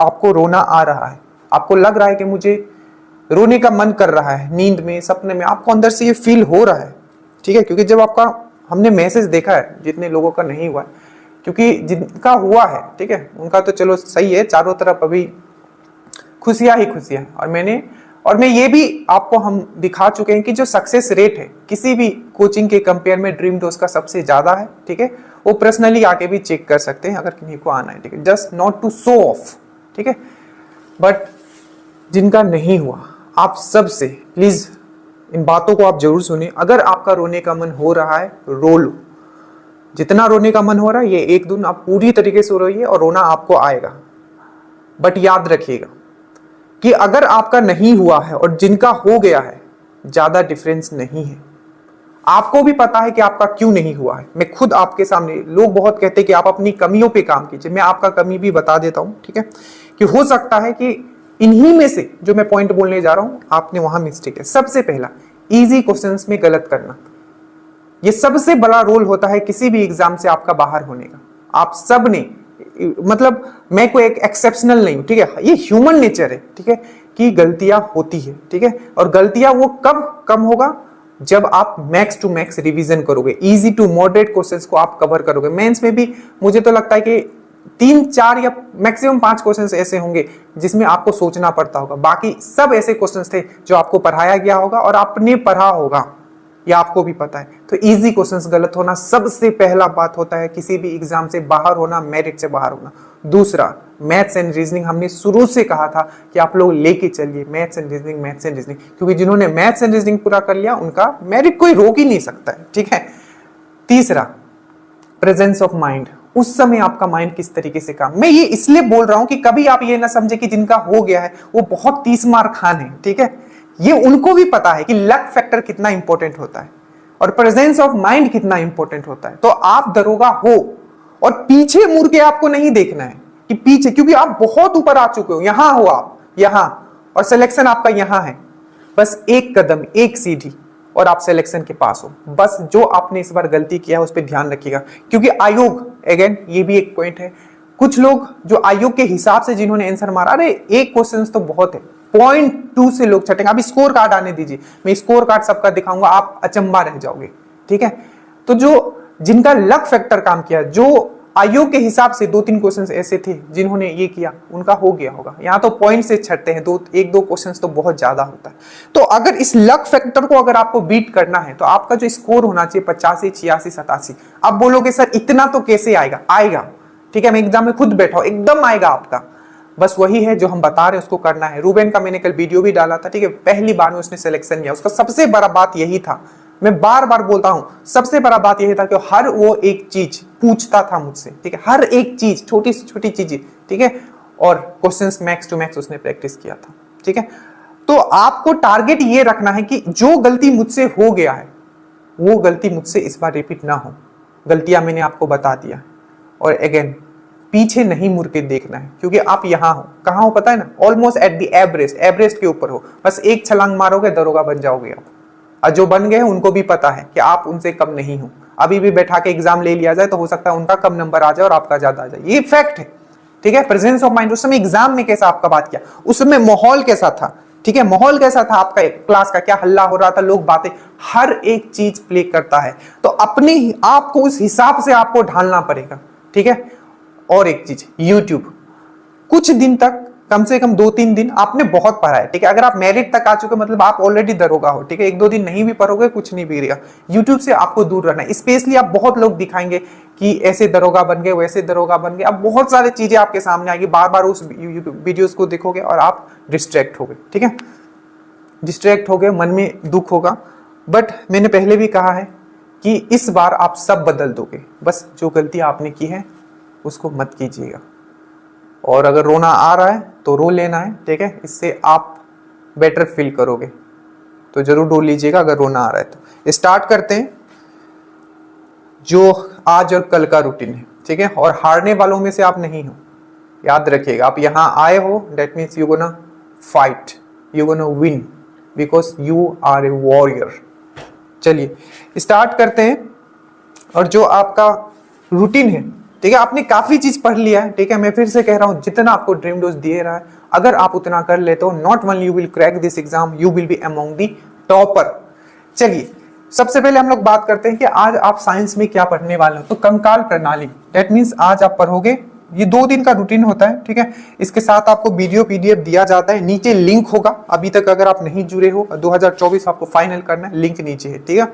आपको रोना आ रहा है, आपको लग रहा है कि मुझे रोने का मन कर रहा है, नींद में, सपने में आपको अंदर से ये फील हो रहा है, ठीक है। क्योंकि जब आपका, हमने मैसेज देखा है, जितने लोगों का नहीं हुआ है, क्योंकि जिनका हुआ है, ठीक है, उनका तो चलो सही है, चारों तरफ अभी खुशियां ही खुशियां। और मैं ये भी आपको हम दिखा चुके हैं कि जो सक्सेस रेट है किसी भी कोचिंग के कंपेयर में ड्रीम डोज का सबसे ज्यादा है, ठीक है। वो पर्सनली आके भी चेक कर सकते हैं अगर किसी को आना है, ठीक है, just not to show off, ठीक है। बट जिनका नहीं हुआ, आप सबसे प्लीज इन बातों को आप जरूर सुनिए। अगर आपका रोने का मन हो रहा है, रो लो, जितना रोने का मन हो रहा है, ये एक दिन आप पूरी तरीके से रोइए और रोना आपको आएगा। बट याद रखिएगा कि अगर आपका नहीं हुआ है और जिनका हो गया है, ज्यादा डिफरेंस नहीं है। आपको भी पता है कि आपका क्यों नहीं हुआ है। मैं खुद आपके सामने, लोग बहुत कहते हैं कि आप अपनी कमियों पे काम कीजिए, मैं आपका कमी भी बता देता हूं, ठीक है, कि हो सकता है कि इन्हीं में से जो मैं पॉइंट बोलने जा रहा हूं, आपने वहां मिस्टेक है। सबसे पहला, इजी क्वेश्चंस में गलत करना, ये सबसे बड़ा रोल होता है किसी भी एग्जाम से आपका बाहर होने का। आप सब ने, मतलब मैं कोई एक एक्सेप्शनल नहीं हूं, ठीक है, ये ह्यूमन नेचर है, ठीक है, कि गलतियां होती है, ठीक है। और गलतियां वो कब कम होगा, जब आप मैक्स टू मैक्स रिवीजन करोगे, इजी टू मॉडरेट क्वेश्चंस को आप कवर करोगे। मेंस में भी मुझे तो लगता है कि 3-4 या मैक्सिमम 5 क्वेश्चंस ऐसे होंगे जिसमें आपको सोचना पड़ता होगा, बाकी सब ऐसे क्वेश्चंस थे जो आपको पढ़ाया गया होगा और आपने पढ़ा होगा, या आपको भी पता है। तो इजी क्वेश्चंस गलत होना सबसे पहला बात होता है किसी भी एग्जाम से बाहर होना, मेरिट से बाहर होना। दूसरा, मैथ्स एंड रीजनिंग, हमने शुरू से कहा था कि आप लोग लेके चलिए maths and reasoning, maths and reasoning, क्योंकि जिन्होंने मैथ्स एंड रीजनिंग पूरा कर लिया उनका मेरिट कोई रोक ही नहीं सकता है, ठीक है। तीसरा, प्रेजेंस ऑफ माइंड, उस समय आपका माइंड किस तरीके से काम। मैं ये इसलिए बोल रहा हूं कि कभी आप ये ना समझे कि जिनका हो गया है वो बहुत 30 मार खान है, ठीक है। ये उनको भी पता है कि लक फैक्टर कितना इंपॉर्टेंट होता है और प्रेजेंस ऑफ माइंड कितना इंपॉर्टेंट होता है। तो आप दरोगा हो और पीछे मुड़ के आपको नहीं देखना है कि पीछे, क्योंकि आप बहुत ऊपर आ चुके हो, यहां हो आप, यहां, और सिलेक्शन आपका यहां है। बस एक कदम, एक सीढ़ी और आप सिलेक्शन के पास हो। बस जो आपने इस बार गलती किया है उस पर ध्यान रखिएगा, क्योंकि आयोग, अगेन ये भी एक पॉइंट है, कुछ लोग जो आयोग के हिसाब से जिन्होंने आंसर मारा, अरे एक क्वेश्चन तो बहुत है, 0.2 से लोग छटेंगे। अभी स्कोर कार्ड आने दीजिए, मैं स्कोर कार्ड सबका दिखाऊंगा, आप अचंबा रह जाओगे, ठीक है। तो जो जिनका लक फैक्टर काम किया, जो आयोग के हिसाब से 2-3 क्वेश्चंस ऐसे थे जिन्होंने ये किया, उनका हो गया होगा। यहाँ तो पॉइंट से छटते हैं, 1-2 क्वेश्चंस तो बहुत ज्यादा होता है। तो अगर इस लक फैक्टर को अगर आपको बीट करना है तो आपका जो स्कोर होना चाहिए 85, 86, 87। आप बोलोगे सर इतना तो कैसे आएगा, आएगा, ठीक है, मैं एग्जाम में खुद बैठा हूं, एकदम आएगा आपका। बस वही है जो हम बता रहे हैं, उसको करना है। रूबेन का मैंने कल वीडियो भी डाला था, ठीक है, पहली बार में उसने सिलेक्शन किया, उसका सबसे बड़ा बात यही था, मैं बार बार बोलता हूं, सबसे बड़ा बात यही था कि हर वो एक चीज पूछता था मुझसे, ठीक है, हर एक चीज, छोटी से छोटी चीजें, ठीक है, और क्वेश्चंस मैक्स टू मैक्स उसने प्रैक्टिस किया था, ठीक है। तो आपको टारगेट ये रखना है कि जो गलती मुझसे हो गया है वो गलती मुझसे इस बार रिपीट ना हो। गलतियां मैंने आपको बता दिया, और अगेन पीछे नहीं मुड़ के देखना है, क्योंकि आप यहां हो, कहां हो पता है ना, ऑलमोस्ट एट द एवरेस्ट के ऊपर हो। बस एक छलांग मारोगे, दरोगा बन जाओगे आप। और जो बन गए हैं उनको भी पता है कि आप उनसे कम नहीं हो। अभी भी बैठा के एग्जाम ले लिया जाए तो हो सकता है उनका कम नंबर आ जाए और आपका ज्यादा आ जाए, ये फैक्ट है, ठीक है। प्रेजेंस ऑफ माइंड, उस समय एग्जाम में कैसा आपका बात किया, उस समय माहौल कैसा था, ठीक है, माहौल कैसा था आपका, क्लास का क्या हल्ला हो रहा था, लोग बातें, हर एक चीज प्ले करता है। तो अपने आपको उस हिसाब से आपको ढालना पड़ेगा, ठीक है। और एक चीज, यूट्यूब, कुछ दिन तक, कम से कम 2-3 दिन आपने बहुत पढ़ा है, ठीक है, अगर आप मेरिट तक आ चुके मतलब आप ऑलरेडी दरोगा हो, ठीक है, 1-2 दिन नहीं भी पढ़ोगे कुछ नहीं बिगड़ेगा। यूट्यूब से आपको दूर रहना है, स्पेशली आप बहुत लोग दिखाएंगे कि ऐसे दरोगा बन गए, वैसे दरोगा बन गए, अब बहुत सारी चीजें आपके सामने आएगी, बार बार उस वीडियोस को देखोगे और आप डिस्ट्रैक्ट हो गए, ठीक है, डिस्ट्रैक्ट हो गए, मन में दुख होगा। बट मैंने पहले भी कहा है कि इस बार आप सब बदल दोगे, बस जो गलती आपने की है उसको मत कीजिएगा। और अगर रोना आ रहा है तो रो लेना है, ठीक है, इससे आप बेटर फील करोगे, तो जरूर रो लीजिएगा अगर रोना आ रहा है तो। स्टार्ट करते हैं जो आज और कल का रूटीन है, ठीक है, और हारने वालों में से आप नहीं हो, याद रखिएगा। आप यहां आए हो, that means you gonna fight, you gonna win, because you are a warrior. चलिए स्टार्ट करते हैं, और जो आपका रूटीन है ठीक है, आपने काफी चीज पढ़ लिया है, ठीक है। मैं फिर से कह रहा हूं, जितना आपको ड्रीम डोज दिए रहा है, अगर आप उतना कर लेते हो, not only you will crack this exam, you will be among the topper. चलिए, सबसे पहले हम लोग बात करते हैं कि आज आप साइंस में क्या पढ़ने वाले हो। तो कंकाल प्रणाली, दैट मीन्स आज आप पढ़ोगे, ये 2 दिन का रूटीन होता है, ठीक है। इसके साथ आपको वीडियो पीडीएफ दिया जाता है, नीचे लिंक होगा। अभी तक अगर आप नहीं जुड़े हो, 2024 आपको फाइनल करना है, लिंक नीचे है, ठीक है।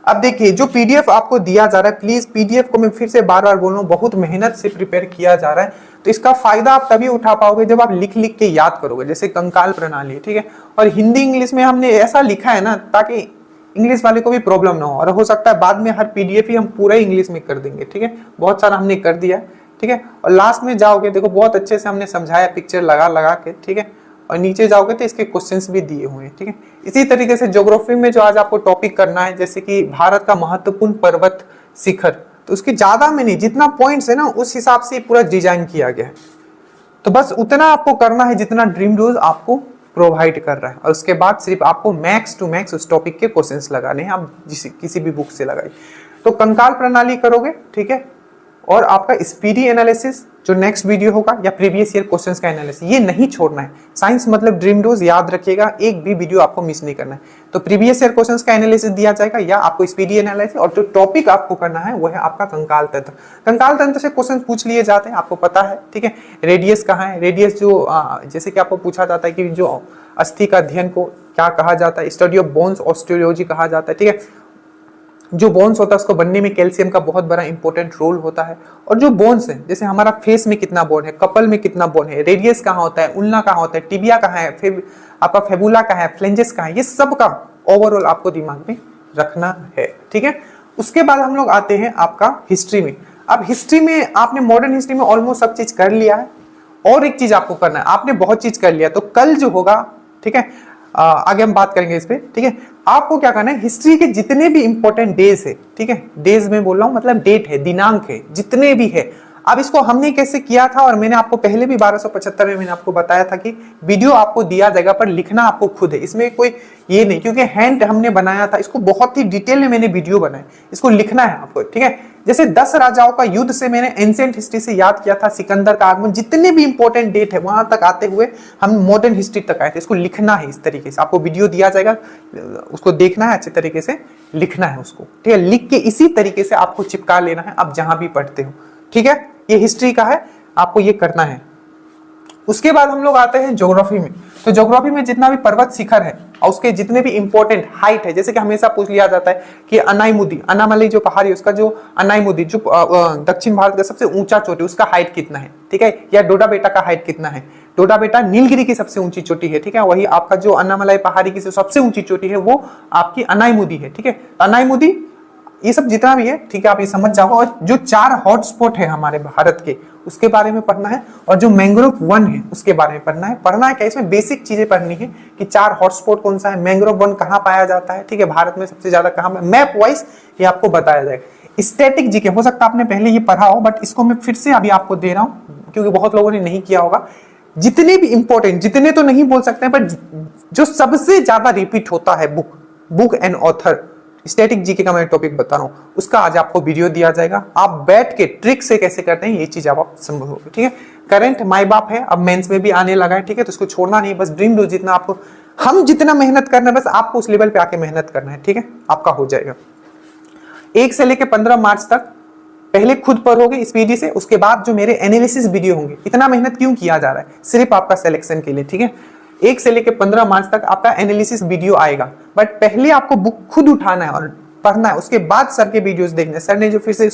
अब देखिए, जो पीडीएफ आपको दिया जा रहा है, प्लीज पीडीएफ को मैं फिर से बार बार बोल रहा हूँ, बहुत मेहनत से प्रिपेयर किया जा रहा है। तो इसका फायदा आप तभी उठा पाओगे जब आप लिख लिख के याद करोगे, जैसे कंकाल प्रणाली, ठीक है। और हिंदी इंग्लिश में हमने ऐसा लिखा है ना, ताकि इंग्लिश वाले को भी प्रॉब्लम ना हो, और हो सकता है बाद में हर पीडीएफ ही हम पूरा इंग्लिश में कर देंगे, ठीक है। बहुत सारा हमने कर दिया है, ठीक है। और लास्ट में जाओगे, देखो बहुत अच्छे से हमने समझाया पिक्चर लगा लगा के, ठीक है। और नीचे जाओगे तो इसके क्वेश्चंस भी दिए हुए हैं, ठीक है। इसी तरीके से ज्योग्राफी में जो आज आपको टॉपिक करना है, जैसे कि भारत का महत्वपूर्ण पर्वत शिखर, तो उसके ज्यादा में नहीं, जितना पॉइंट्स है ना उस हिसाब से पूरा डिजाइन किया गया है। तो बस उतना आपको करना है जितना ड्रीम डोज आपको प्रोवाइड कर रहा है, और उसके बाद सिर्फ आपको मैक्स टू मैक्स उस टॉपिक के क्वेश्चंस लगाने हैं, आप किसी भी बुक से लगाइए। तो कंकाल प्रणाली करोगे, ठीक है। और आपका स्पीडी एनालिसिस जो नेक्स्ट वीडियो होगा, या प्रीवियस ईयर क्वेश्चंस का एनालिसिस, ये नहीं छोड़ना है। साइंस मतलब ड्रीम डोज, याद रखिएगा, एक भी वीडियो आपको मिस नहीं करना है। तो प्रीवियस ईयर क्वेश्चंस का एनालिसिस दिया जाएगा, या आपको स्पीडी एनालिसिस, और जो टॉपिक आपको करना है वो है आपका कंकाल तंत्र। कंकाल तंत्र से क्वेश्चन पूछ लिए जाते हैं, आपको पता है, ठीक है। रेडियस कहाँ है, रेडियस जो जैसे कि आपको पूछा जाता है कि जो अस्थि का अध्ययन को क्या कहा जाता है, स्टडी ऑफ बोन्स ऑस्टियोलॉजी कहा जाता है, ठीक है। जो बोन्स होता है उसको बनने में कैल्शियम का बहुत बड़ा इंपॉर्टेंट रोल होता है। और जो बोन्स है, जैसे हमारा फेस में कितना बोन है, कपल में कितना बोन है, रेडियस कहाँ होता है, उल्ना कहाँ होता है, टिबिया कहाँ है, फिर आपका फेबुला कहाँ है, फ्लेंजेस कहाँ है, ये सब का ओवरऑल आपको दिमाग में रखना है, ठीक है। उसके बाद हम लोग आते हैं आपका हिस्ट्री में। अब हिस्ट्री में आपने मॉडर्न हिस्ट्री में ऑलमोस्ट सब चीज कर लिया है, और एक चीज आपको करना है, आपने बहुत चीज कर लिया। तो कल जो होगा, ठीक है, आगे हम बात करेंगे इस पे, ठीक है। आपको क्या करना है, हिस्ट्री के जितने भी इंपॉर्टेंट डेज है, ठीक है, डेज में बोल रहा हूं मतलब डेट है, दिनांक है, जितने भी है। अब इसको हमने कैसे किया था, और मैंने आपको पहले भी 1275 में मैंने आपको बताया था कि वीडियो आपको दिया जाएगा, पर लिखना आपको खुद है, इसमें कोई ये नहीं, क्योंकि हैंड हमने बनाया था, इसको बहुत ही डिटेल में मैंने वीडियो बनाया, इसको लिखना है आपको, ठीक है। जैसे 10 राजाओं का युद्ध से मैंने एंशिएंट हिस्ट्री से याद किया था, सिकंदर का आगमन, जितने भी इंपॉर्टेंट डेट है वहां तक आते हुए हम मॉडर्न हिस्ट्री तक आए थे। इसको लिखना है इस तरीके से, आपको वीडियो दिया जाएगा, उसको देखना है, अच्छे तरीके से लिखना है उसको, ठीक है। लिख के इसी तरीके से आपको चिपका लेना है, आप जहां भी पढ़ते हो, ठीक है। ये हिस्ट्री का है, आपको ये करना है। उसके बाद हम लोग आते हैं ज्योग्राफी में। तो ज्योग्राफी में जितना भी पर्वत शिखर है और उसके जितने भी इंपॉर्टेंट हाइट है, जैसे कि हमेशा पूछ लिया जाता है कि अनाईमुदी, अनामलई जो पहाड़ी है उसका जो अनाईमुदी जो दक्षिण भारत का सबसे ऊंचा चोटी, उसका हाइट कितना है, ठीक है। या डोडा बेटा का हाइट कितना है, डोडा बेटा नीलगिरी की सबसे ऊंची चोटी है, ठीक है। वही आपका जो अनामलई पहाड़ी की सबसे ऊंची चोटी है वो आपकी अनाईमुदी है, ठीक है। अनाईमुदी, ये सब जितना भी है, ठीक है, आप ये समझ जाओ। और जो 4 हॉटस्पॉट है हमारे भारत के, उसके बारे में पढ़ना है, और जो मैंग्रोव वन है उसके बारे में पढ़ना है। पढ़ना है क्या, इसमें बेसिक चीजें पढ़नी है कि 4 हॉटस्पॉट कौन सा है, मैंग्रोव वन कहाँ पाया जाता है, ठीक है, भारत में सबसे ज्यादा कहाँ, मैप वाइज ये आपको बताया जाएगा। स्टैटिक जीके हो सकता है आपने पहले ये पढ़ा हो, बट इसको मैं फिर से अभी आपको दे रहा हूँ, क्योंकि बहुत लोगों ने नहीं किया होगा। जितने भी इंपॉर्टेंट, जितने तो नहीं बोल सकते, बट जो सबसे ज्यादा रिपीट होता है book and author, static GK का मैं टॉपिक बता रहा हूं, उसका आज आपको वीडियो दिया जाएगा। आप बैठ के ट्रिक से कैसे करते हैं ये चीज आप समझोगे, ठीक है। करंट माई बाप है, अब मेंस में भी आने लगा है, ठीक है। तो इसको छोड़ना नहीं, बस ड्रीम डो, जितना आपको, हम जितना मेहनत करना है, बस आपको उस लेवल पे आके मेहनत करना है, ठीक है, आपका हो जाएगा। 1 से लेकर 15 मार्च तक पहले खुद पढ़ोगे स्पीडी से, उसके बाद जो मेरे एनालिसिस वीडियो होंगे। इतना मेहनत क्यों किया जा रहा है, सिर्फ आपका सिलेक्शन के लिए, ठीक है। 1 से लेकर 15 मार्च तक आपका एनालिसिस वीडियो आएगा, बट पहले आपको बुक खुद उठाना है और पढ़ना है, उसके बाद सर के वीडियोस देखने। सर ने जो फिर से